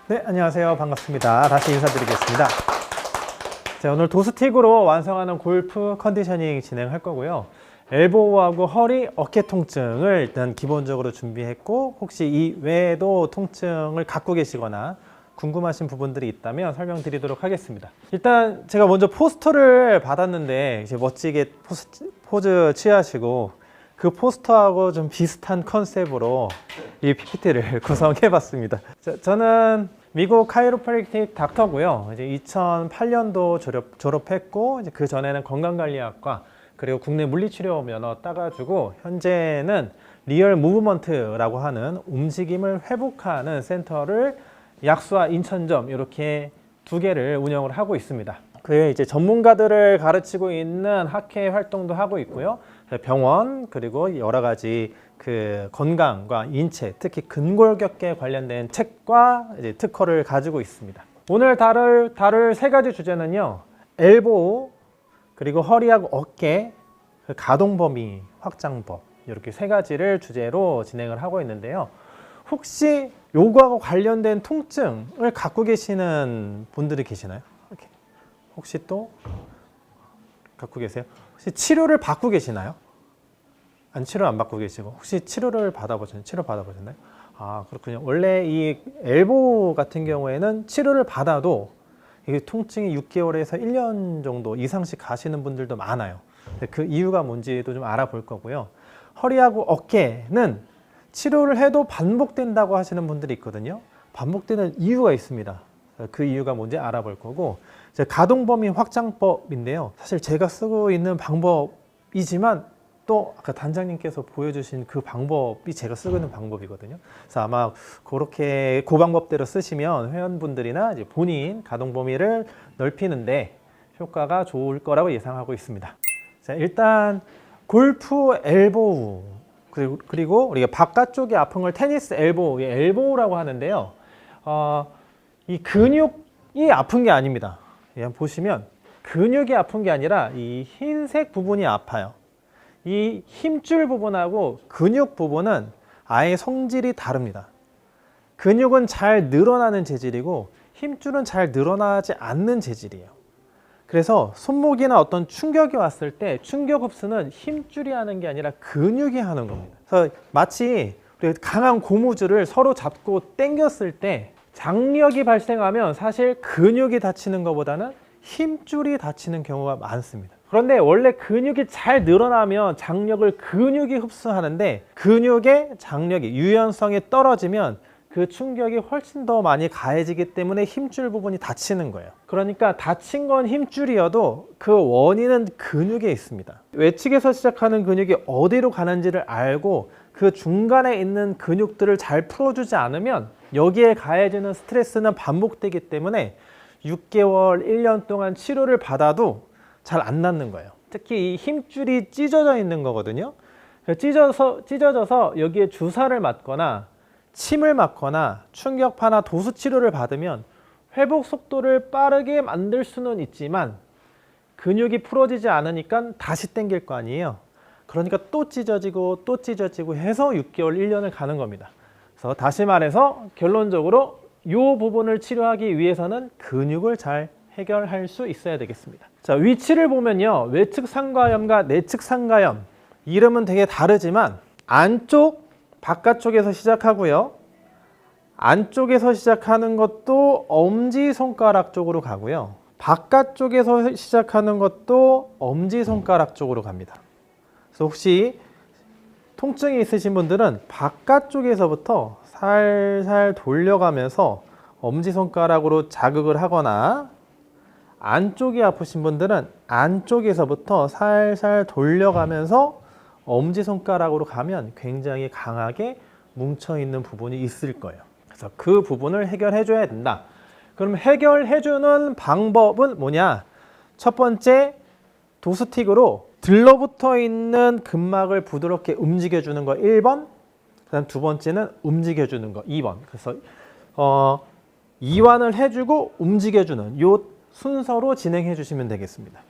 네, 안녕하세요. 반갑습니다. 다시 인사드리겠습니다. 자, 오늘 도스틱으로 완성하는 골프 컨디셔닝 진행할 거고요. 엘보우하고 허리, 어깨 통증을 일단 기본적으로 준비했고, 혹시 이 외에도 통증을 갖고 계시거나 궁금하신 부분들이 있다면 설명드리도록 하겠습니다. 일단 제가 먼저 포스터를 받았는데 이제 멋지게 포즈 취하시고 그 포스터하고 좀 비슷한 컨셉으로 이 PPT를 구성해 봤습니다. 저는 미국 카이로프랙틱 닥터고요. 이제 2008년도 졸업했고, 이제 그 전에는 건강관리학과 그리고 국내 물리치료 면허 따가지고 현재는 리얼 무브먼트라고 하는 움직임을 회복하는 센터를 약수와 인천점 이렇게 두 개를 운영을 하고 있습니다. 그 이제 전문가들을 가르치고 있는 학회 활동도 하고 있고요. 병원 그리고 여러 가지 그 건강과 인체, 특히 근골격계 관련된 책과 이제 특허를 가지고 있습니다. 오늘 다룰 세 가지 주제는요. 엘보우 그리고 허리하고 어깨 그 가동 범위 확장법 이렇게 세 가지를 주제로 진행을 하고 있는데요. 혹시 요거하고 관련된 통증을 갖고 계시는 분들이 계시나요? 이렇게. 혹시 또 갖고 계세요? 혹시 치료를 받고 계시나요? 치료 안 받고 계시고 혹시 치료를 치료 받아보셨나요? 아, 그렇군요. 원래 이 엘보 같은 경우에는 치료를 받아도 이게 통증이 6개월에서 1년 정도 이상씩 가시는 분들도 많아요. 그 이유가 뭔지도 좀 알아볼 거고요. 허리하고 어깨는 치료를 해도 반복된다고 하시는 분들이 있거든요. 반복되는 이유가 있습니다. 그 이유가 뭔지 알아볼 거고, 가동 범위 확장법인데요. 사실 제가 쓰고 있는 방법이지만 또 아까 단장님께서 보여주신 그 방법이 제가 쓰고 있는 방법이거든요. 그래서 아마 그렇게 그 방법대로 쓰시면 회원분들이나 이제 본인 가동 범위를 넓히는데 효과가 좋을 거라고 예상하고 있습니다. 자, 일단 골프 엘보우 그리고 우리가 바깥쪽이 아픈 걸 테니스 엘보우, 엘보우라고 하는데요. 이 근육이 아픈 게 아닙니다. 보시면 근육이 아픈 게 아니라 이 흰색 부분이 아파요. 이 힘줄 부분하고 근육 부분은 아예 성질이 다릅니다. 근육은 잘 늘어나는 재질이고 힘줄은 잘 늘어나지 않는 재질이에요. 그래서 손목이나 어떤 충격이 왔을 때 충격 흡수는 힘줄이 하는 게 아니라 근육이 하는 겁니다. 그래서 마치 우리 강한 고무줄을 서로 잡고 당겼을 때 장력이 발생하면 사실 근육이 다치는 것보다는 힘줄이 다치는 경우가 많습니다. 그런데 원래 근육이 잘 늘어나면 장력을 근육이 흡수하는데 근육의 장력이 유연성이 떨어지면 그 충격이 훨씬 더 많이 가해지기 때문에 힘줄 부분이 다치는 거예요. 그러니까 다친 건 힘줄이어도 그 원인은 근육에 있습니다. 외측에서 시작하는 근육이 어디로 가는지를 알고 그 중간에 있는 근육들을 잘 풀어주지 않으면 여기에 가해지는 스트레스는 반복되기 때문에 6개월, 1년 동안 치료를 받아도 잘 안 낫는 거예요. 특히 이 힘줄이 찢어져 있는 거거든요. 찢어져서 여기에 주사를 맞거나 침을 맞거나 충격파나 도수 치료를 받으면 회복 속도를 빠르게 만들 수는 있지만 근육이 풀어지지 않으니까 다시 당길 거 아니에요. 그러니까 또 찢어지고 또 찢어지고 해서 6개월, 1년을 가는 겁니다. 그래서 다시 말해서 결론적으로 이 부분을 치료하기 위해서는 근육을 잘 해결할 수 있어야 되겠습니다. 자, 위치를 보면요. 외측 상가염과 내측 상가염 이름은 되게 다르지만 안쪽 바깥쪽에서 시작하고요. 안쪽에서 시작하는 것도 엄지손가락 쪽으로 가고요. 바깥쪽에서 시작하는 것도 엄지손가락 쪽으로 갑니다. 그래서 혹시 통증이 있으신 분들은 바깥쪽에서부터 살살 돌려가면서 엄지손가락으로 자극을 하거나 안쪽이 아프신 분들은 안쪽에서부터 살살 돌려가면서 엄지손가락으로 가면 굉장히 강하게 뭉쳐있는 부분이 있을 거예요. 그래서 그 부분을 해결해 줘야 된다. 그럼 해결해 주는 방법은 뭐냐? 첫 번째, 도스틱으로 들러붙어 있는 근막을 부드럽게 움직여 주는 거 1번, 그다음 두 번째는 움직여 주는 거 2번. 그래서 이완을 해주고 움직여 주는 요 순서로 진행해 주시면 되겠습니다.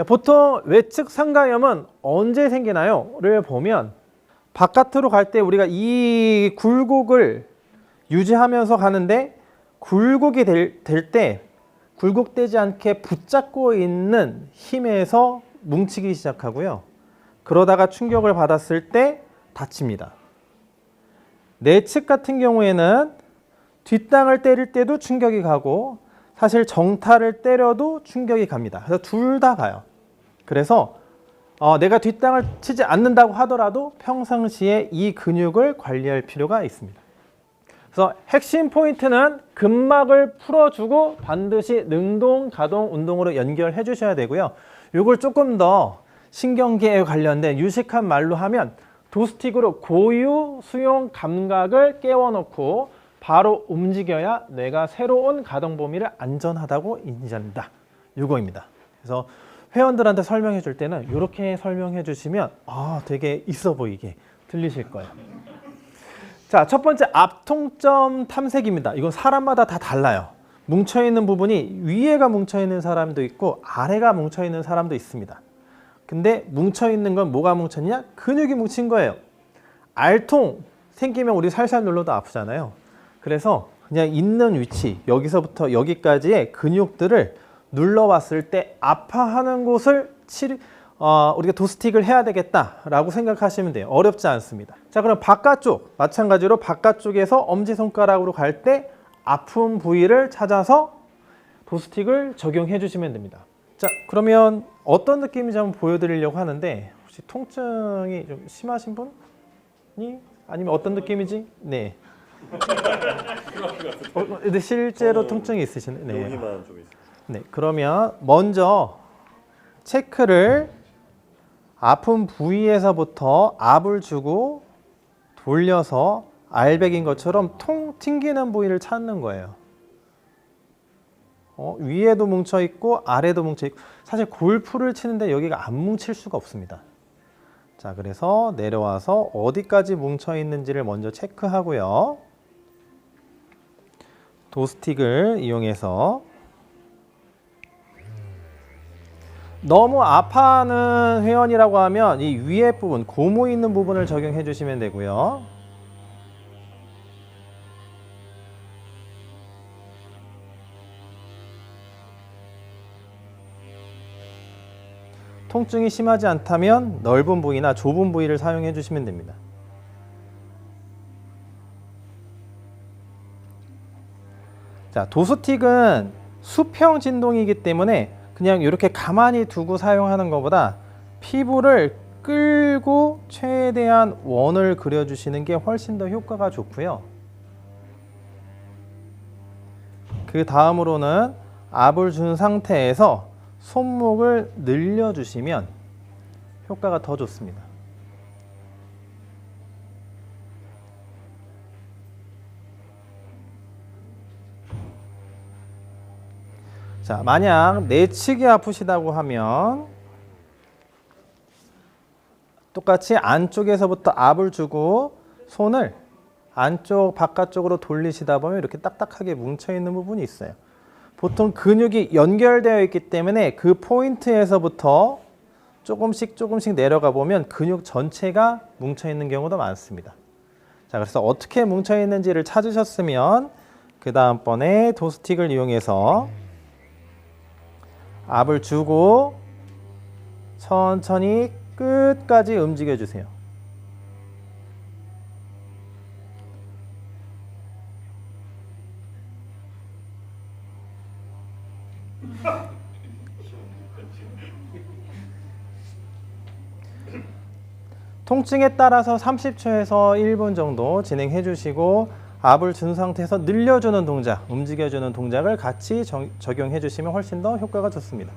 보통 외측 상가염은 언제 생기나요? 를 보면 바깥으로 갈 때 우리가 이 굴곡을 유지하면서 가는데 굴곡이 될 때 굴곡되지 않게 붙잡고 있는 힘에서 뭉치기 시작하고요. 그러다가 충격을 받았을 때 다칩니다. 내측 같은 경우에는 뒷땅을 때릴 때도 충격이 가고 사실 정타를 때려도 충격이 갑니다. 그래서 둘 다 가요. 그래서 내가 뒷땅을 치지 않는다고 하더라도 평상시에 이 근육을 관리할 필요가 있습니다. 그래서 핵심 포인트는 근막을 풀어주고 반드시 능동, 가동 운동으로 연결해 주셔야 되고요. 이걸 조금 더 신경계에 관련된 유식한 말로 하면 도스틱으로 고유 수용 감각을 깨워놓고 바로 움직여야 뇌가 새로운 가동 범위를 안전하다고 인지한다. 이거입니다. 그래서 회원들한테 설명해 줄 때는 이렇게 설명해 주시면 되게 있어 보이게 들리실 거예요. 자, 첫 번째 앞통점 탐색입니다. 이건 사람마다 다 달라요. 뭉쳐있는 부분이 위에가 뭉쳐있는 사람도 있고 아래가 뭉쳐있는 사람도 있습니다. 근데 뭉쳐있는 건 뭐가 뭉쳤냐? 근육이 뭉친 거예요. 알통 생기면 우리 살살 눌러도 아프잖아요. 그래서 그냥 있는 위치, 여기서부터 여기까지의 근육들을 눌러왔을 때 아파하는 곳을 우리가 도스틱을 해야 되겠다라고 생각하시면 돼요. 어렵지 않습니다. 자, 그럼 바깥쪽, 마찬가지로 바깥쪽에서 엄지손가락으로 갈 때 아픈 부위를 찾아서 도스틱을 적용해 주시면 됩니다. 자, 그러면 어떤 느낌인지 한번 보여드리려고 하는데 혹시 통증이 좀 심하신 분이? 아니면 어떤 느낌이지? 네. 근데 실제로 통증이 있으시네. 네. 여기만 좀 있어요. 네, 그러면 먼저 체크를 아픈 부위에서부터 압을 주고 돌려서 알백인 것처럼 통 튕기는 부위를 찾는 거예요. 위에도 뭉쳐 있고 아래도 뭉쳐 있고 사실 골프를 치는데 여기가 안 뭉칠 수가 없습니다. 자, 그래서 내려와서 어디까지 뭉쳐 있는지를 먼저 체크하고요. 도스틱을 이용해서 너무 아파하는 회원이라고 하면 이 위에 부분, 고무 있는 부분을 적용해 주시면 되고요. 통증이 심하지 않다면 넓은 부위나 좁은 부위를 사용해 주시면 됩니다. 자, 도스틱은 수평 진동이기 때문에 그냥 이렇게 가만히 두고 사용하는 것보다 피부를 끌고 최대한 원을 그려주시는 게 훨씬 더 효과가 좋고요. 그 다음으로는 압을 준 상태에서 손목을 늘려주시면 효과가 더 좋습니다. 자, 만약 내측이 아프시다고 하면 똑같이 안쪽에서부터 압을 주고 손을 안쪽 바깥쪽으로 돌리시다 보면 이렇게 딱딱하게 뭉쳐있는 부분이 있어요. 보통 근육이 연결되어 있기 때문에 그 포인트에서부터 조금씩 내려가 보면 근육 전체가 뭉쳐있는 경우도 많습니다. 자, 그래서 어떻게 뭉쳐있는지를 찾으셨으면 그 다음번에 도스틱을 이용해서 압을 주고 천천히 끝까지 움직여 주세요. 통증에 따라서 30초에서 1분 정도 진행해 주시고 압을 준 상태에서 늘려주는 동작, 움직여주는 동작을 같이 적용해 주시면 훨씬 더 효과가 좋습니다.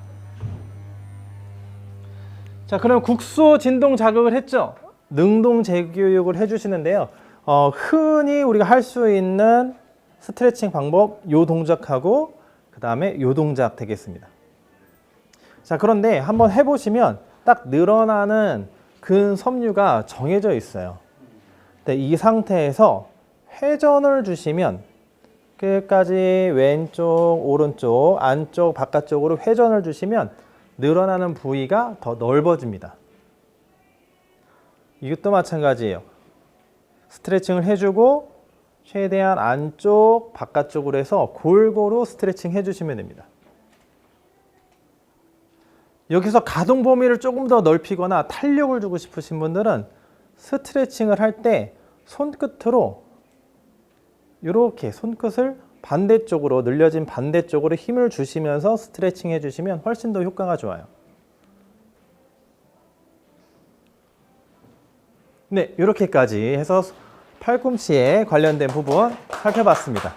자, 그럼 국소 진동 자극을 했죠? 능동 재교육을 해주시는데요. 흔히 우리가 할 수 있는 스트레칭 방법, 요 동작하고 그 다음에 요 동작 되겠습니다. 자, 그런데 한번 해보시면 딱 늘어나는 근섬유가 정해져 있어요. 근데 이 상태에서 회전을 주시면 끝까지 왼쪽, 오른쪽, 안쪽, 바깥쪽으로 회전을 주시면 늘어나는 부위가 더 넓어집니다. 이것도 마찬가지예요. 스트레칭을 해주고 최대한 안쪽, 바깥쪽으로 해서 골고루 스트레칭 해주시면 됩니다. 여기서 가동 범위를 조금 더 넓히거나 탄력을 주고 싶으신 분들은 스트레칭을 할 때 손끝으로 이렇게 손끝을 반대쪽으로 늘려진 반대쪽으로 힘을 주시면서 스트레칭 해주시면 훨씬 더 효과가 좋아요. 네, 이렇게까지 해서 팔꿈치에 관련된 부분 살펴봤습니다.